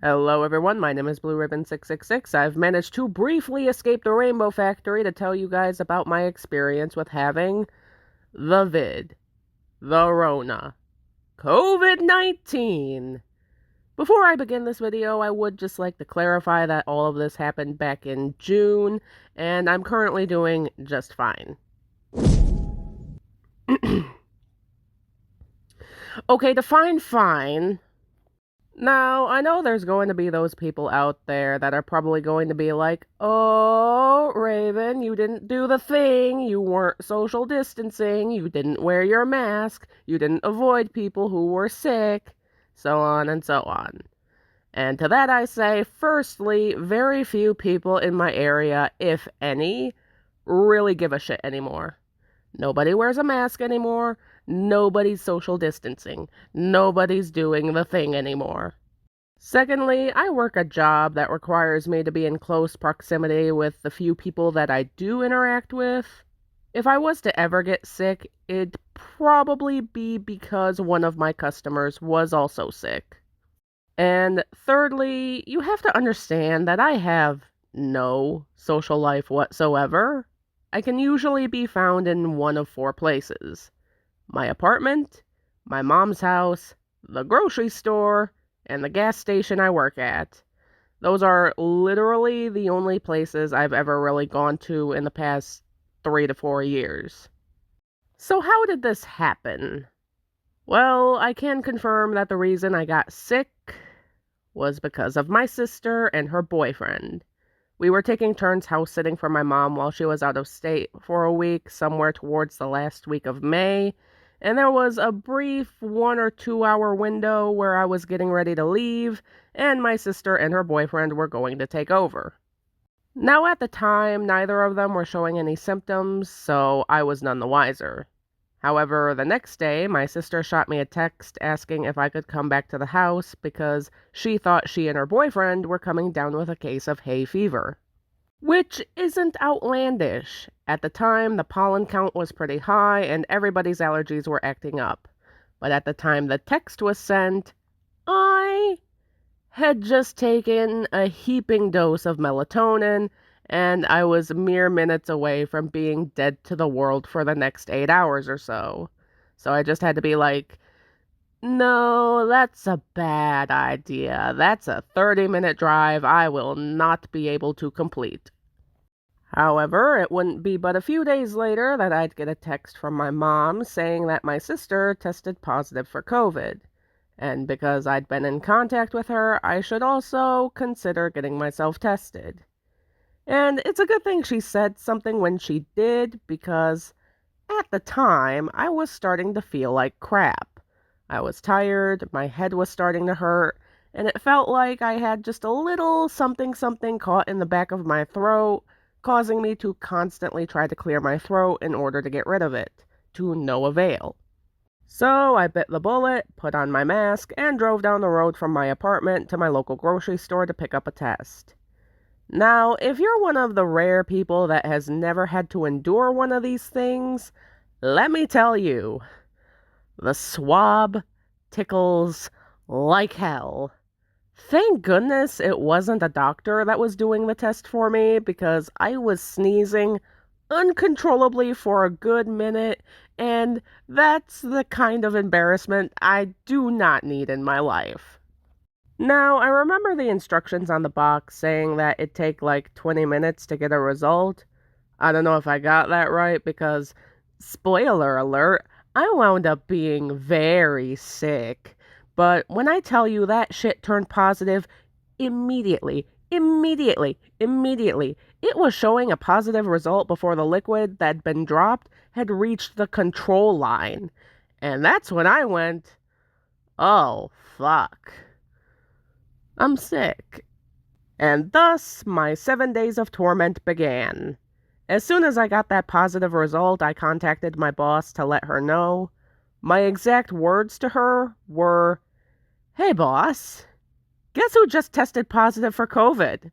Hello everyone, my name is Blue Ribbon 666. I've managed to briefly escape the Rainbow Factory to tell you guys about my experience with having the Rona, COVID-19. Before I begin this video, I would just like to clarify that all of this happened back in June, and I'm currently doing just fine. Okay, define fine. Now, I know there's going to be those people out there that are probably going to be like, "Oh, Raven, you didn't do the thing, you weren't social distancing, you didn't wear your mask, you didn't avoid people who were sick," so on and so on. And to that I say, firstly, very few people in my area, if any, really give a shit anymore. Nobody wears a mask anymore. Nobody's social distancing. Nobody's doing the thing anymore. Secondly, I work a job that requires me to be in close proximity with the few people that I do interact with. If I was to ever get sick, it'd probably be because one of my customers was also sick. And thirdly, you have to understand that I have no social life whatsoever. I can usually be found in one of four places: my apartment, my mom's house, the grocery store, and the gas station I work at. Those are literally the only places I've ever really gone to in the past 3 to 4 years. So how did this happen? Well, I can confirm that the reason I got sick was because of my sister and her boyfriend. We were taking turns house sitting for my mom while she was out of state for a week, somewhere towards the last week of May, and there was a brief 1 or 2 hour window where I was getting ready to leave, and my sister and her boyfriend were going to take over. Now at the time, neither of them were showing any symptoms, so I was none the wiser. However, the next day, my sister shot me a text asking if I could come back to the house because she thought she and her boyfriend were coming down with a case of hay fever. Which isn't outlandish. At the time, the pollen count was pretty high and everybody's allergies were acting up. But at the time the text was sent, I had just taken a heaping dose of melatonin, and I was mere minutes away from being dead to the world for the next 8 hours or so. So I just had to be like, no, that's a bad idea. That's a 30-minute drive I will not be able to complete. However, it wouldn't be but a few days later that I'd get a text from my mom saying that my sister tested positive for COVID. And because I'd been in contact with her, I should also consider getting myself tested. And it's a good thing she said something when she did, because at the time, I was starting to feel like crap. I was tired, my head was starting to hurt, and it felt like I had just a little something caught in the back of my throat, causing me to constantly try to clear my throat in order to get rid of it, to no avail. So I bit the bullet, put on my mask, and drove down the road from my apartment to my local grocery store to pick up a test. Now, if you're one of the rare people that has never had to endure one of these things, let me tell you, the swab tickles like hell. Thank goodness it wasn't a doctor that was doing the test for me, because I was sneezing uncontrollably for a good minute, and that's the kind of embarrassment I do not need in my life. Now, I remember the instructions on the box saying that it'd take like 20 minutes to get a result. I don't know if I got that right because, spoiler alert, I wound up being very sick. But when I tell you that shit turned positive immediately, it was showing a positive result before the liquid that'd been dropped had reached the control line. And that's when I went, oh, fuck. I'm sick. And thus, my 7 days of torment began. As soon as I got that positive result, I contacted my boss to let her know. My exact words to her were, "Hey boss, guess who just tested positive for COVID?"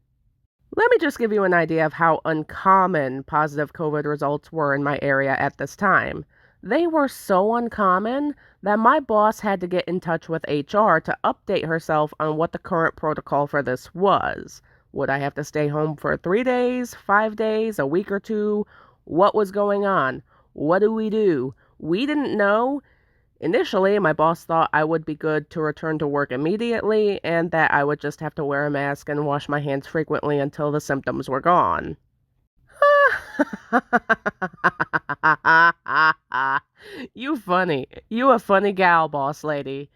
Let me just give you an idea of how uncommon positive COVID results were in my area at this time. They were so uncommon that my boss had to get in touch with HR to update herself on what the current protocol for this was. Would I have to stay home for 3 days, 5 days, a week or two? What was going on? What do we do? We didn't know. Initially, my boss thought I would be good to return to work immediately and that I would just have to wear a mask and wash my hands frequently until the symptoms were gone. You funny. You a funny gal, boss lady.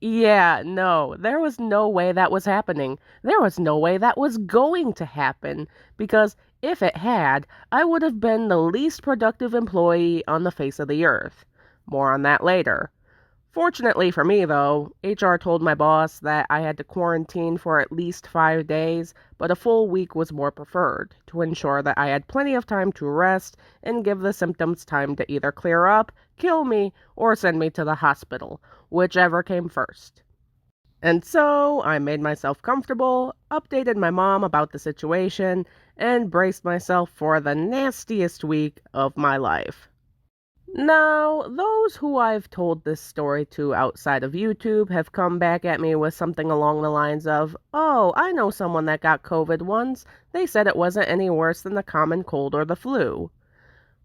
Yeah, no, there was no way that was happening. There was no way that was going to happen. Because if it had, I would have been the least productive employee on the face of the earth. More on that later. Fortunately for me, though, HR told my boss that I had to quarantine for at least 5 days, but a full week was more preferred to ensure that I had plenty of time to rest and give the symptoms time to either clear up, kill me, or send me to the hospital, whichever came first. And so I made myself comfortable, updated my mom about the situation, and braced myself for the nastiest week of my life. Now, those who I've told this story to outside of YouTube have come back at me with something along the lines of, "Oh, I know someone that got COVID once. They said it wasn't any worse than the common cold or the flu."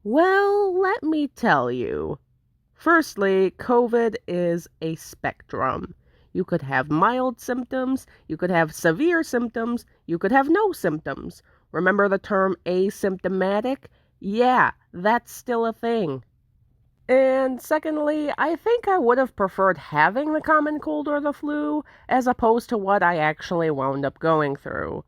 Well, let me tell you. Firstly, COVID is a spectrum. You could have mild symptoms, you could have severe symptoms, you could have no symptoms. Remember the term asymptomatic? Yeah, that's still a thing. And secondly, I think I would have preferred having the common cold or the flu as opposed to what I actually wound up going through.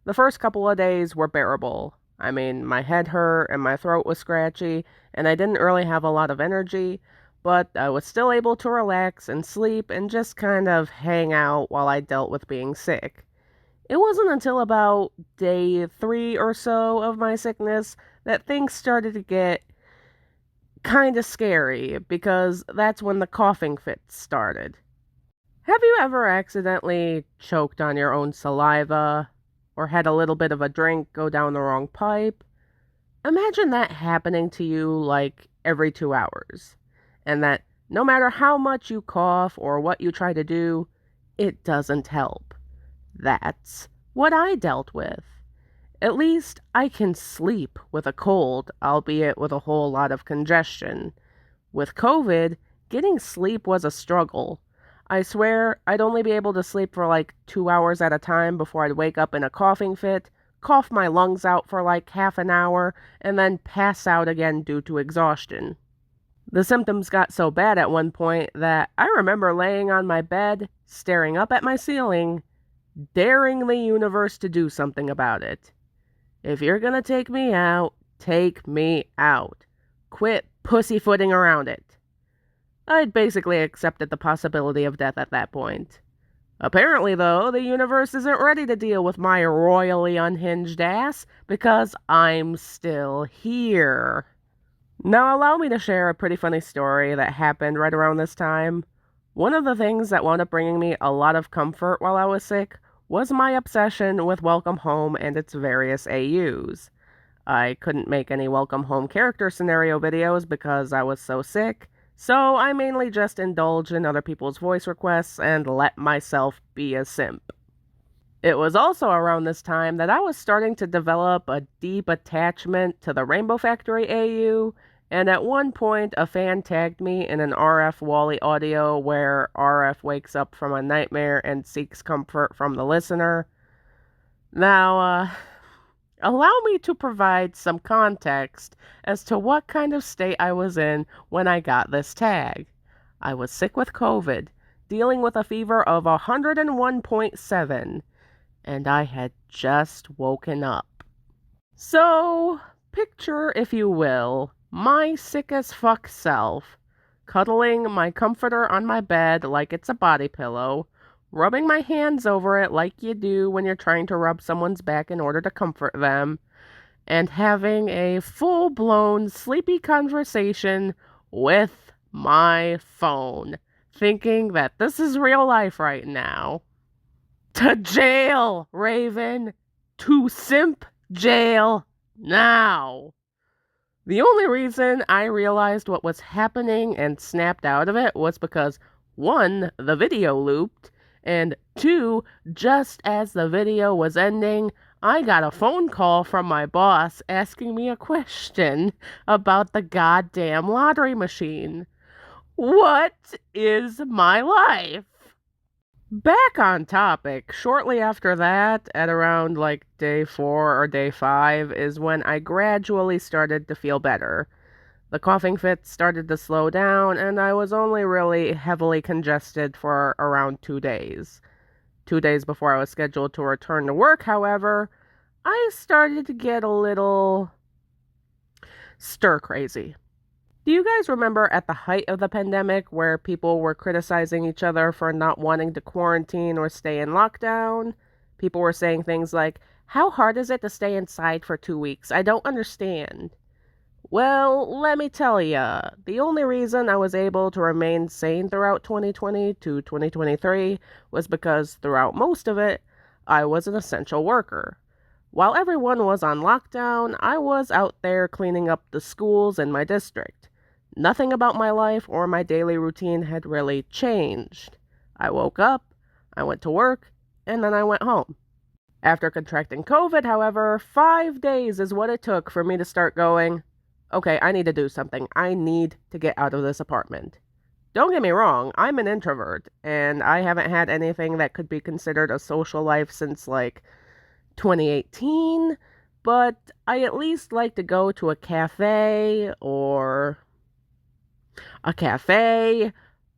The first couple of days were bearable. I mean, my head hurt and my throat was scratchy, and I didn't really have a lot of energy, but I was still able to relax and sleep and just kind of hang out while I dealt with being sick. It wasn't until about day 3 or so of my sickness that things started to get kind of scary because that's when the coughing fits started. Have you ever accidentally choked on your own saliva or had a little bit of a drink go down the wrong pipe? Imagine that happening to you like every 2 hours, and that no matter how much you cough or what you try to do, it doesn't help. That's what I dealt with. At least I can sleep with a cold, albeit with a whole lot of congestion. With COVID, getting sleep was a struggle. I swear I'd only be able to sleep for like 2 hours at a time before I'd wake up in a coughing fit, cough my lungs out for like half an hour, and then pass out again due to exhaustion. The symptoms got so bad at one point that I remember laying on my bed, staring up at my ceiling, daring the universe to do something about it. If you're gonna take me out, take me out. Quit pussyfooting around it. I'd basically accepted the possibility of death at that point. Apparently, though, the universe isn't ready to deal with my royally unhinged ass because I'm still here. Now, allow me to share a pretty funny story that happened right around this time. One of the things that wound up bringing me a lot of comfort while I was sick was my obsession with Welcome Home and its various AUs. I couldn't make any Welcome Home character scenario videos because I was so sick, so I mainly just indulged in other people's voice requests and let myself be a simp. It was also around this time that I was starting to develop a deep attachment to the Rainbow Factory AU, and at one point a fan tagged me in an RF Wally audio where RF wakes up from a nightmare and seeks comfort from the listener. Now, allow me to provide some context as to what kind of state I was in when I got this tag. I was sick with COVID, dealing with a fever of 101.7, and I had just woken up. So, picture, if you will, my sick as fuck self, cuddling my comforter on my bed like it's a body pillow, rubbing my hands over it like you do when you're trying to rub someone's back in order to comfort them, and having a full-blown sleepy conversation with my phone, thinking that this is real life right now. To jail, Raven! To simp jail now! The only reason I realized what was happening and snapped out of it was because, one, the video looped, and two, just as the video was ending, I got a phone call from my boss asking me a question about the goddamn lottery machine. What is my life? Back on topic, shortly after that, at around like day 4 or day 5, is when I gradually started to feel better. The coughing fits started to slow down, and I was only really heavily congested for around 2 days. 2 days before I was scheduled to return to work, however, I started to get a little stir crazy. Do you guys remember at the height of the pandemic where people were criticizing each other for not wanting to quarantine or stay in lockdown? People were saying things like, "How hard is it to stay inside for 2 weeks? I don't understand." Well, let me tell ya, the only reason I was able to remain sane throughout 2020 to 2023 was because throughout most of it, I was an essential worker. While everyone was on lockdown, I was out there cleaning up the schools in my district. Nothing about my life or my daily routine had really changed. I woke up, I went to work, and then I went home. After contracting COVID, however, 5 days is what it took for me to start going, okay, I need to do something. I need to get out of this apartment. Don't get me wrong, I'm an introvert, and I haven't had anything that could be considered a social life since like 2018, but I at least like to go to a cafe,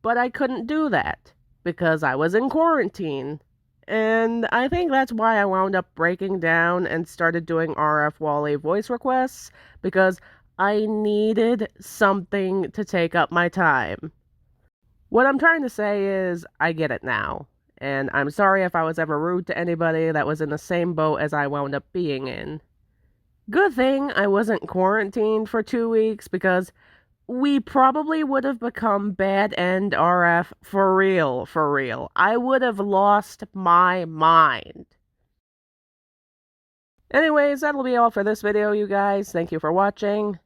but I couldn't do that because I was in quarantine. And I think that's why I wound up breaking down and started doing RF Wally voice requests, because I needed something to take up my time. What I'm trying to say is, I get it now. And I'm sorry if I was ever rude to anybody that was in the same boat as I wound up being in. Good thing I wasn't quarantined for 2 weeks, because we probably would have become bad end RF for real, for real. I would have lost my mind. Anyways, that'll be all for this video, you guys. Thank you for watching.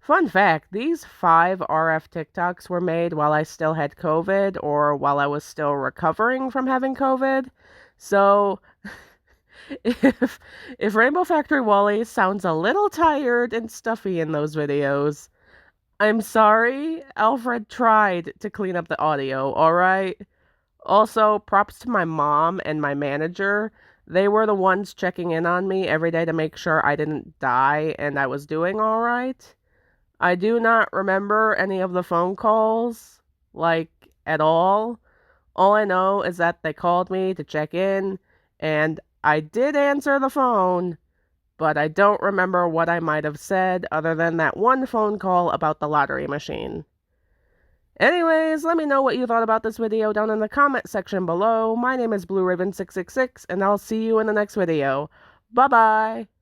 Fun fact, these 5 RF TikToks were made while I still had COVID, or while I was still recovering from having COVID. So, if Rainbow Factory Wally sounds a little tired and stuffy in those videos, I'm sorry. Alfred tried to clean up the audio, alright? Also, props to my mom and my manager. They were the ones checking in on me every day to make sure I didn't die and I was doing alright. I do not remember any of the phone calls, like, at all. All I know is that they called me to check in, and I did answer the phone, but I don't remember what I might have said other than that one phone call about the lottery machine. Anyways, let me know what you thought about this video down in the comment section below. My name is BlueRaven666, and I'll see you in the next video. Bye-bye!